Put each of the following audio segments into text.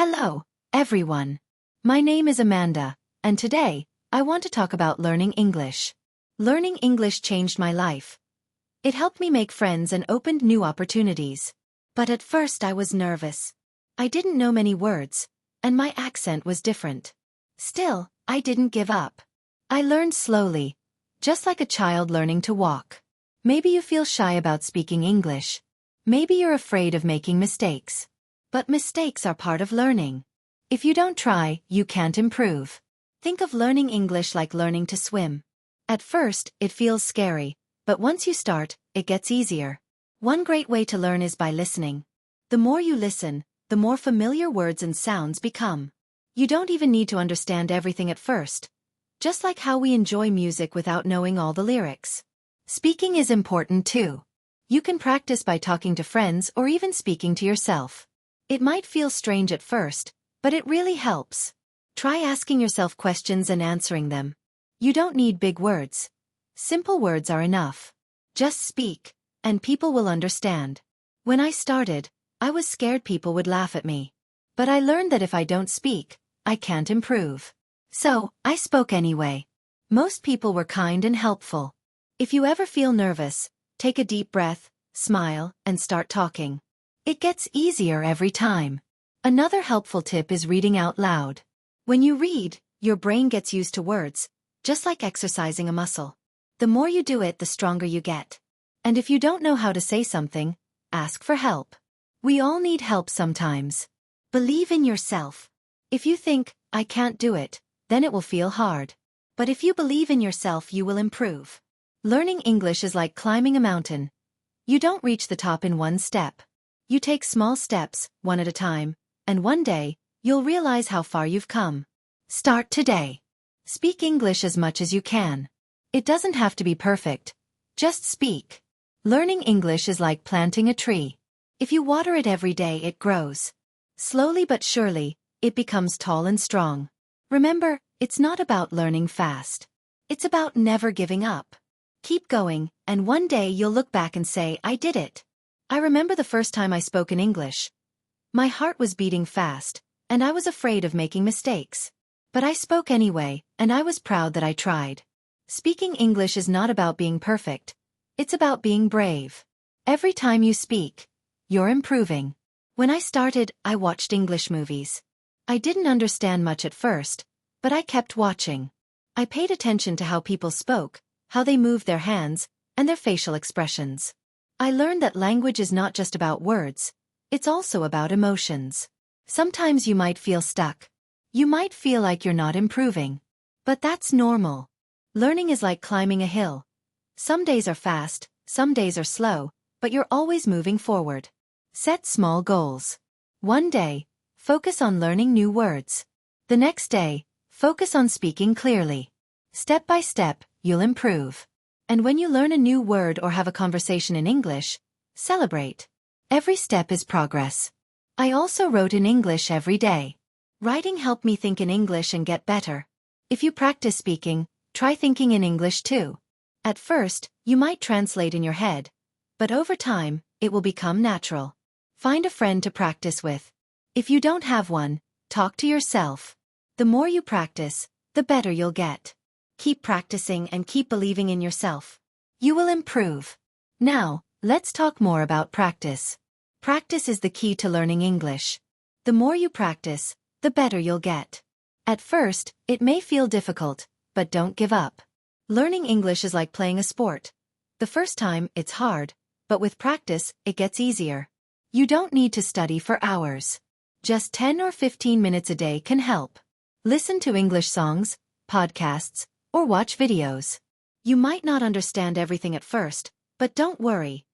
Hello, everyone. My name is Amanda, and today, I want to talk about learning English. Learning English changed my life. It helped me make friends and opened new opportunities. But at first I was nervous. I didn't know many words, and my accent was different. Still, I didn't give up. I learned slowly, just like a child learning to walk. Maybe you feel shy about speaking English. Maybe you're afraid of making mistakes. But mistakes are part of learning. If you don't try, you can't improve. Think of learning English like learning to swim. At first, it feels scary, but once you start, it gets easier. One great way to learn is by listening. The more you listen, the more familiar words and sounds become. You don't even need to understand everything at first. Just like how we enjoy music without knowing all the lyrics. Speaking is important too. You can practice by talking to friends or even speaking to yourself. It might feel strange at first, but it really helps. Try asking yourself questions and answering them. You don't need big words. Simple words are enough. Just speak, and people will understand. When I started, I was scared people would laugh at me. But I learned that if I don't speak, I can't improve. So, I spoke anyway. Most people were kind and helpful. If you ever feel nervous, take a deep breath, smile, and start talking. It gets easier every time. Another helpful tip is reading out loud. When you read, your brain gets used to words, just like exercising a muscle. The more you do it, the stronger you get. And if you don't know how to say something, ask for help. We all need help sometimes. Believe in yourself. If you think, I can't do it, then it will feel hard. But if you believe in yourself, you will improve. Learning English is like climbing a mountain. You don't reach the top in one step. You take small steps, one at a time, and one day, you'll realize how far you've come. Start today. Speak English as much as you can. It doesn't have to be perfect. Just speak. Learning English is like planting a tree. If you water it every day, it grows. Slowly but surely, it becomes tall and strong. Remember, it's not about learning fast. It's about never giving up. Keep going, and one day you'll look back and say, I did it. I remember the first time I spoke in English. My heart was beating fast, and I was afraid of making mistakes. But I spoke anyway, and I was proud that I tried. Speaking English is not about being perfect. It's about being brave. Every time you speak, you're improving. When I started, I watched English movies. I didn't understand much at first, but I kept watching. I paid attention to how people spoke, how they moved their hands, and their facial expressions. I learned that language is not just about words, it's also about emotions. Sometimes you might feel stuck. You might feel like you're not improving. But that's normal. Learning is like climbing a hill. Some days are fast, some days are slow, but you're always moving forward. Set small goals. One day, focus on learning new words. The next day, focus on speaking clearly. Step by step, you'll improve. And when you learn a new word or have a conversation in English, celebrate. Every step is progress. I also wrote in English every day. Writing helped me think in English and get better. If you practice speaking, try thinking in English too. At first, you might translate in your head, but over time, it will become natural. Find a friend to practice with. If you don't have one, talk to yourself. The more you practice, the better you'll get. Keep practicing and keep believing in yourself. You will improve. Now, let's talk more about practice. Practice is the key to learning English. The more you practice, the better you'll get. At first, it may feel difficult, but don't give up. Learning English is like playing a sport. The first time, it's hard, but with practice, it gets easier. You don't need to study for hours. Just 10 or 15 minutes a day can help. Listen to English songs, podcasts, or watch videos. You might not understand everything at first, but don't worry.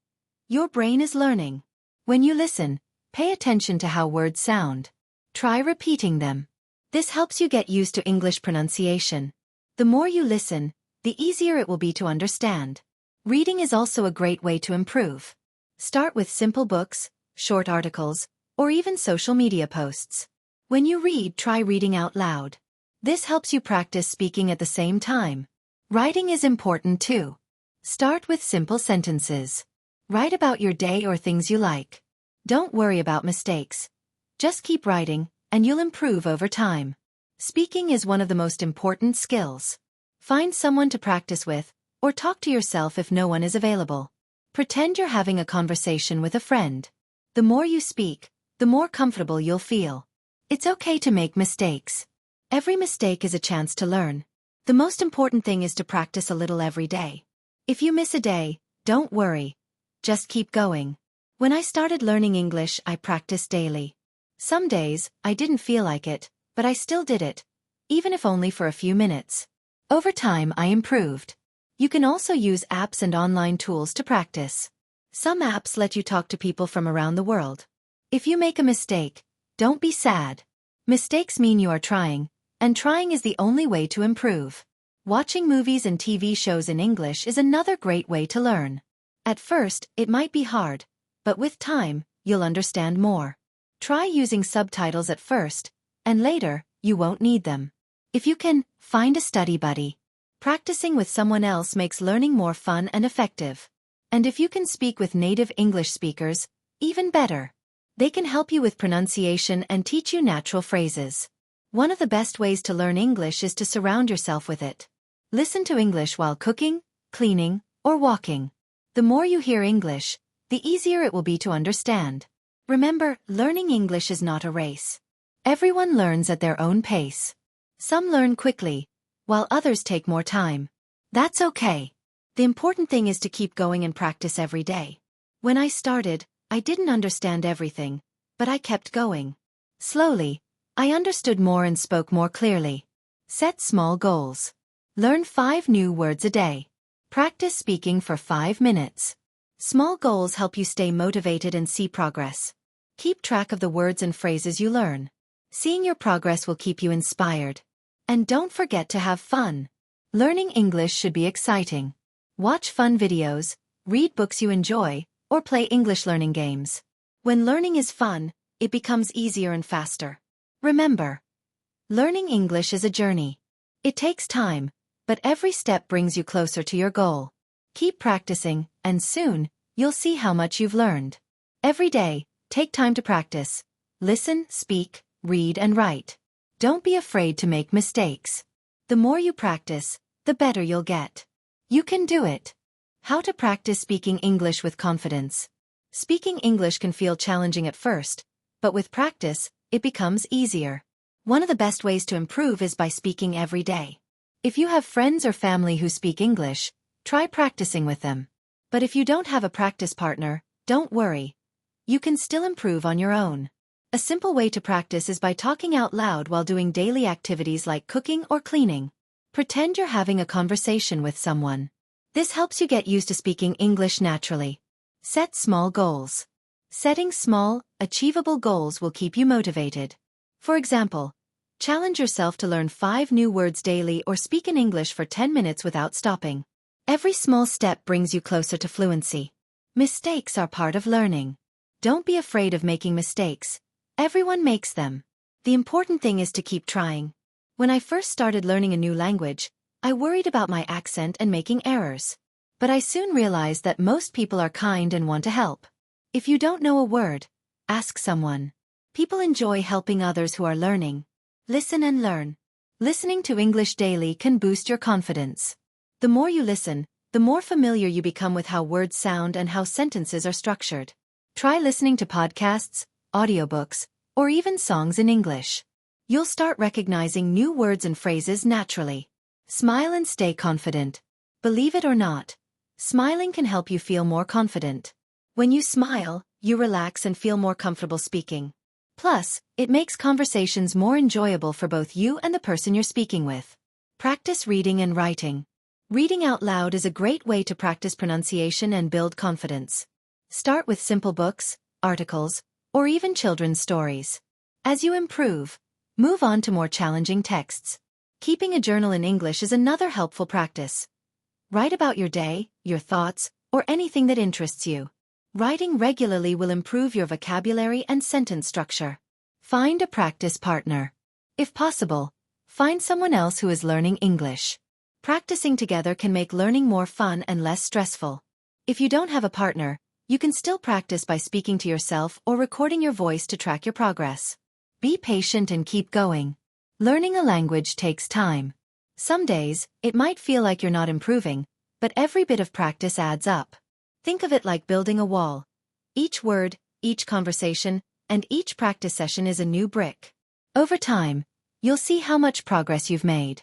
Your brain is learning. When you listen, pay attention to how words sound. Try repeating them. This helps you get used to English pronunciation. The more you listen, the easier it will be to understand. Reading is also a great way to improve. Start with simple books, short articles, or even social media posts. When you read, try reading out loud. This helps you practice speaking at the same time. Writing is important too. Start with simple sentences. Write about your day or things you like. Don't worry about mistakes. Just keep writing, and you'll improve over time. Speaking is one of the most important skills. Find someone to practice with, or talk to yourself if no one is available. Pretend you're having a conversation with a friend. The more you speak, the more comfortable you'll feel. It's okay to make mistakes. Every mistake is a chance to learn. The most important thing is to practice a little every day. If you miss a day, don't worry. Just keep going. When I started learning English, I practiced daily. Some days, I didn't feel like it, but I still did it, even if only for a few minutes. Over time, I improved. You can also use apps and online tools to practice. Some apps let you talk to people from around the world. If you make a mistake, don't be sad. Mistakes mean you are trying, and trying is the only way to improve. Watching movies and TV shows in English is another great way to learn. At first, it might be hard, but with time, you'll understand more. Try using subtitles at first, and later, you won't need them. If you can, find a study buddy. Practicing with someone else makes learning more fun and effective. And if you can speak with native English speakers, even better. They can help you with pronunciation and teach you natural phrases. One of the best ways to learn English is to surround yourself with it. Listen to English while cooking, cleaning, or walking. The more you hear English, the easier it will be to understand. Remember, learning English is not a race. Everyone learns at their own pace. Some learn quickly, while others take more time. That's okay. The important thing is to keep going and practice every day. When I started, I didn't understand everything, but I kept going. Slowly, I understood more and spoke more clearly. Set small goals. Learn 5 new words a day. Practice speaking for 5 minutes. Small goals help you stay motivated and see progress. Keep track of the words and phrases you learn. Seeing your progress will keep you inspired. And don't forget to have fun. Learning English should be exciting. Watch fun videos, read books you enjoy, or play English learning games. When learning is fun, it becomes easier and faster. Remember, learning English is a journey. It takes time, but every step brings you closer to your goal. Keep practicing, and soon, you'll see how much you've learned. Every day, take time to practice. Listen, speak, read, and write. Don't be afraid to make mistakes. The more you practice, the better you'll get. You can do it. How to practice speaking English with confidence. Speaking English can feel challenging at first, but with practice, it becomes easier. One of the best ways to improve is by speaking every day. If you have friends or family who speak English, try practicing with them. But if you don't have a practice partner, don't worry. You can still improve on your own. A simple way to practice is by talking out loud while doing daily activities like cooking or cleaning. Pretend you're having a conversation with someone. This helps you get used to speaking English naturally. Set small goals. Setting small, achievable goals will keep you motivated. For example, challenge yourself to learn 5 new words daily or speak in English for 10 minutes without stopping. Every small step brings you closer to fluency. Mistakes are part of learning. Don't be afraid of making mistakes. Everyone makes them. The important thing is to keep trying. When I first started learning a new language, I worried about my accent and making errors. But I soon realized that most people are kind and want to help. If you don't know a word, ask someone. People enjoy helping others who are learning. Listen and learn. Listening to English daily can boost your confidence. The more you listen, the more familiar you become with how words sound and how sentences are structured. Try listening to podcasts, audiobooks, or even songs in English. You'll start recognizing new words and phrases naturally. Smile and stay confident. Believe it or not, smiling can help you feel more confident. When you smile, you relax and feel more comfortable speaking. Plus, it makes conversations more enjoyable for both you and the person you're speaking with. Practice reading and writing. Reading out loud is a great way to practice pronunciation and build confidence. Start with simple books, articles, or even children's stories. As you improve, move on to more challenging texts. Keeping a journal in English is another helpful practice. Write about your day, your thoughts, or anything that interests you. Writing regularly will improve your vocabulary and sentence structure. Find a practice partner. If possible, find someone else who is learning English. Practicing together can make learning more fun and less stressful. If you don't have a partner, you can still practice by speaking to yourself or recording your voice to track your progress. Be patient and keep going. Learning a language takes time. Some days, it might feel like you're not improving, but every bit of practice adds up. Think of it like building a wall. Each word, each conversation, and each practice session is a new brick. Over time, you'll see how much progress you've made.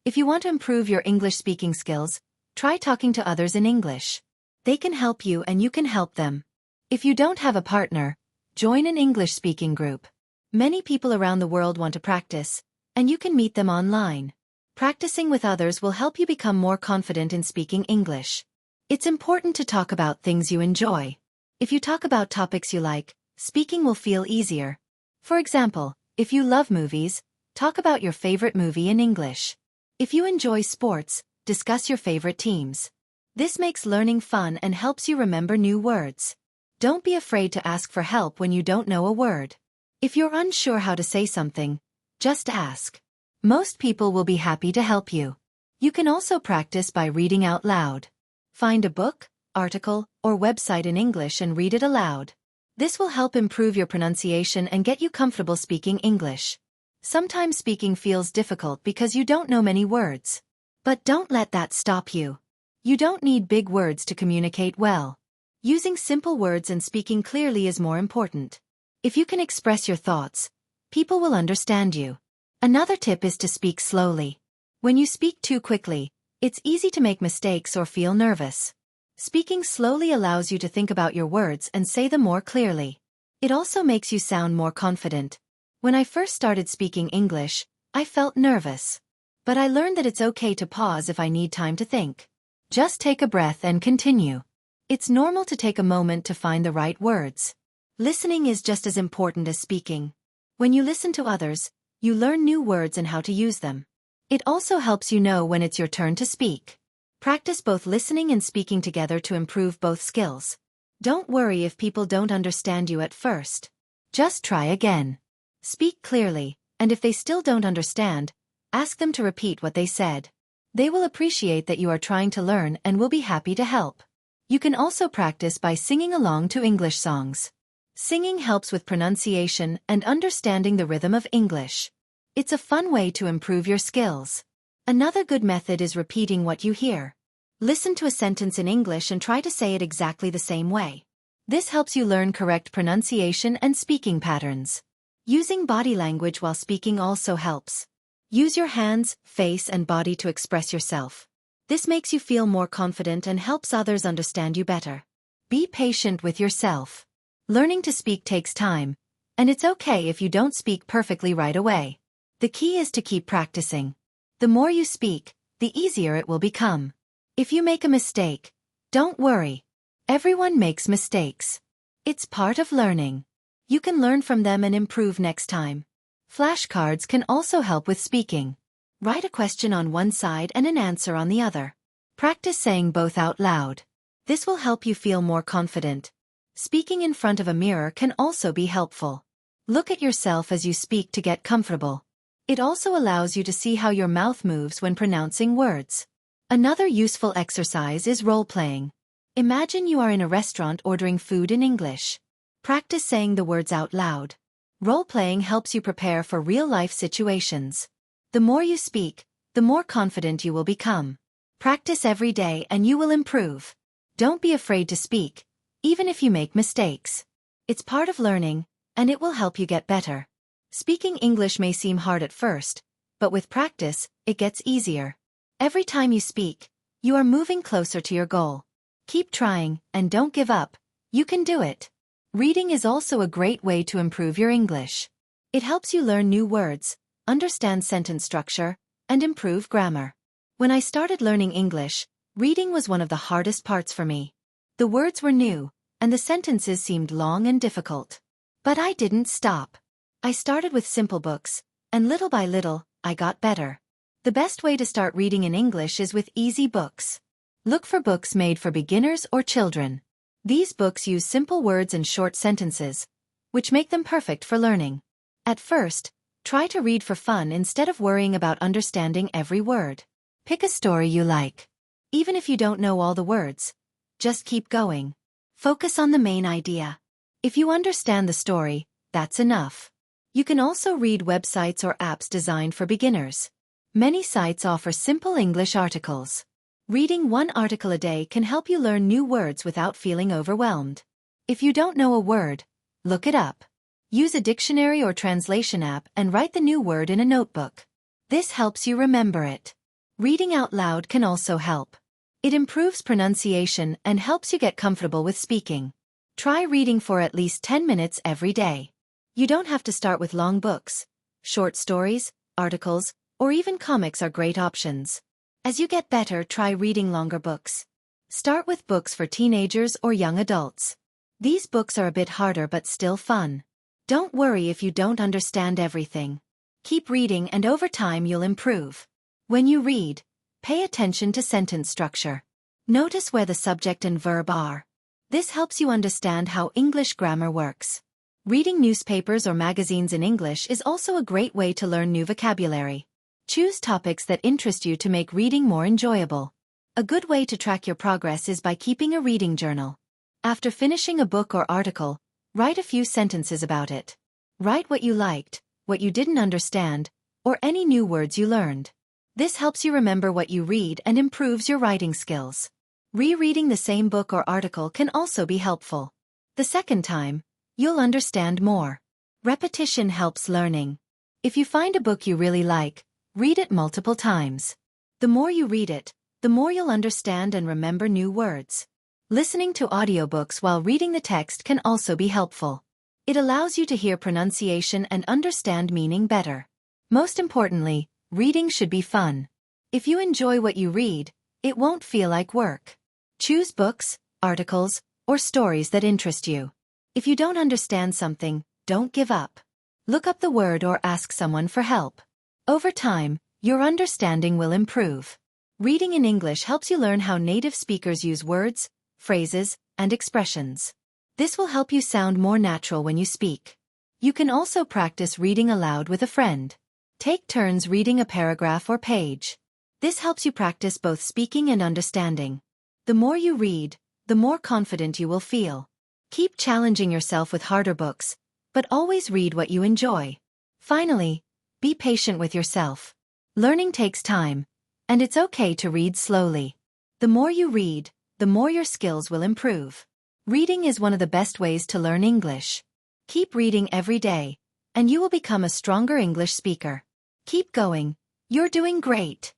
If you want to improve your English speaking skills, try talking to others in English. They can help you and you can help them. If you don't have a partner, join an English speaking group. Many people around the world want to practice, and you can meet them online. Practicing with others will help you become more confident in speaking English. It's important to talk about things you enjoy. If you talk about topics you like, speaking will feel easier. For example, if you love movies, talk about your favorite movie in English. If you enjoy sports, discuss your favorite teams. This makes learning fun and helps you remember new words. Don't be afraid to ask for help when you don't know a word. If you're unsure how to say something, just ask. Most people will be happy to help you. You can also practice by reading out loud. Find a book, article, or website in English and read it aloud. This will help improve your pronunciation and get you comfortable speaking English. Sometimes speaking feels difficult because you don't know many words. But don't let that stop you. You don't need big words to communicate well. Using simple words and speaking clearly is more important. If you can express your thoughts, people will understand you. Another tip is to speak slowly. When you speak too quickly, it's easy to make mistakes or feel nervous. Speaking slowly allows you to think about your words and say them more clearly. It also makes you sound more confident. When I first started speaking English, I felt nervous. But I learned that it's okay to pause if I need time to think. Just take a breath and continue. It's normal to take a moment to find the right words. Listening is just as important as speaking. When you listen to others, you learn new words and how to use them. It also helps you know when it's your turn to speak. Practice both listening and speaking together to improve both skills. Don't worry if people don't understand you at first. Just try again. Speak clearly, and if they still don't understand, ask them to repeat what they said. They will appreciate that you are trying to learn and will be happy to help. You can also practice by singing along to English songs. Singing helps with pronunciation and understanding the rhythm of English. It's a fun way to improve your skills. Another good method is repeating what you hear. Listen to a sentence in English and try to say it exactly the same way. This helps you learn correct pronunciation and speaking patterns. Using body language while speaking also helps. Use your hands, face, and body to express yourself. This makes you feel more confident and helps others understand you better. Be patient with yourself. Learning to speak takes time, and it's okay if you don't speak perfectly right away. The key is to keep practicing. The more you speak, the easier it will become. If you make a mistake, don't worry. Everyone makes mistakes. It's part of learning. You can learn from them and improve next time. Flashcards can also help with speaking. Write a question on one side and an answer on the other. Practice saying both out loud. This will help you feel more confident. Speaking in front of a mirror can also be helpful. Look at yourself as you speak to get comfortable. It also allows you to see how your mouth moves when pronouncing words. Another useful exercise is role-playing. Imagine you are in a restaurant ordering food in English. Practice saying the words out loud. Role-playing helps you prepare for real-life situations. The more you speak, the more confident you will become. Practice every day and you will improve. Don't be afraid to speak, even if you make mistakes. It's part of learning, and it will help you get better. Speaking English may seem hard at first, but with practice, it gets easier. Every time you speak, you are moving closer to your goal. Keep trying, and don't give up. You can do it. Reading is also a great way to improve your English. It helps you learn new words, understand sentence structure, and improve grammar. When I started learning English, reading was one of the hardest parts for me. The words were new, and the sentences seemed long and difficult. But I didn't stop. I started with simple books, and little by little, I got better. The best way to start reading in English is with easy books. Look for books made for beginners or children. These books use simple words and short sentences, which make them perfect for learning. At first, try to read for fun instead of worrying about understanding every word. Pick a story you like. Even if you don't know all the words, just keep going. Focus on the main idea. If you understand the story, that's enough. You can also read websites or apps designed for beginners. Many sites offer simple English articles. Reading one article a day can help you learn new words without feeling overwhelmed. If you don't know a word, look it up. Use a dictionary or translation app and write the new word in a notebook. This helps you remember it. Reading out loud can also help. It improves pronunciation and helps you get comfortable with speaking. Try reading for at least 10 minutes every day. You don't have to start with long books. Short stories, articles, or even comics are great options. As you get better, try reading longer books. Start with books for teenagers or young adults. These books are a bit harder but still fun. Don't worry if you don't understand everything. Keep reading and over time you'll improve. When you read, pay attention to sentence structure. Notice where the subject and verb are. This helps you understand how English grammar works. Reading newspapers or magazines in English is also a great way to learn new vocabulary. Choose topics that interest you to make reading more enjoyable. A good way to track your progress is by keeping a reading journal. After finishing a book or article, write a few sentences about it. Write what you liked, what you didn't understand, or any new words you learned. This helps you remember what you read and improves your writing skills. Rereading the same book or article can also be helpful. The second time, you'll understand more. Repetition helps learning. If you find a book you really like, read it multiple times. The more you read it, the more you'll understand and remember new words. Listening to audiobooks while reading the text can also be helpful. It allows you to hear pronunciation and understand meaning better. Most importantly, reading should be fun. If you enjoy what you read, it won't feel like work. Choose books, articles, or stories that interest you. If you don't understand something, don't give up. Look up the word or ask someone for help. Over time, your understanding will improve. Reading in English helps you learn how native speakers use words, phrases, and expressions. This will help you sound more natural when you speak. You can also practice reading aloud with a friend. Take turns reading a paragraph or page. This helps you practice both speaking and understanding. The more you read, the more confident you will feel. Keep challenging yourself with harder books, but always read what you enjoy. Finally, be patient with yourself. Learning takes time, and it's okay to read slowly. The more you read, the more your skills will improve. Reading is one of the best ways to learn English. Keep reading every day, and you will become a stronger English speaker. Keep going, you're doing great.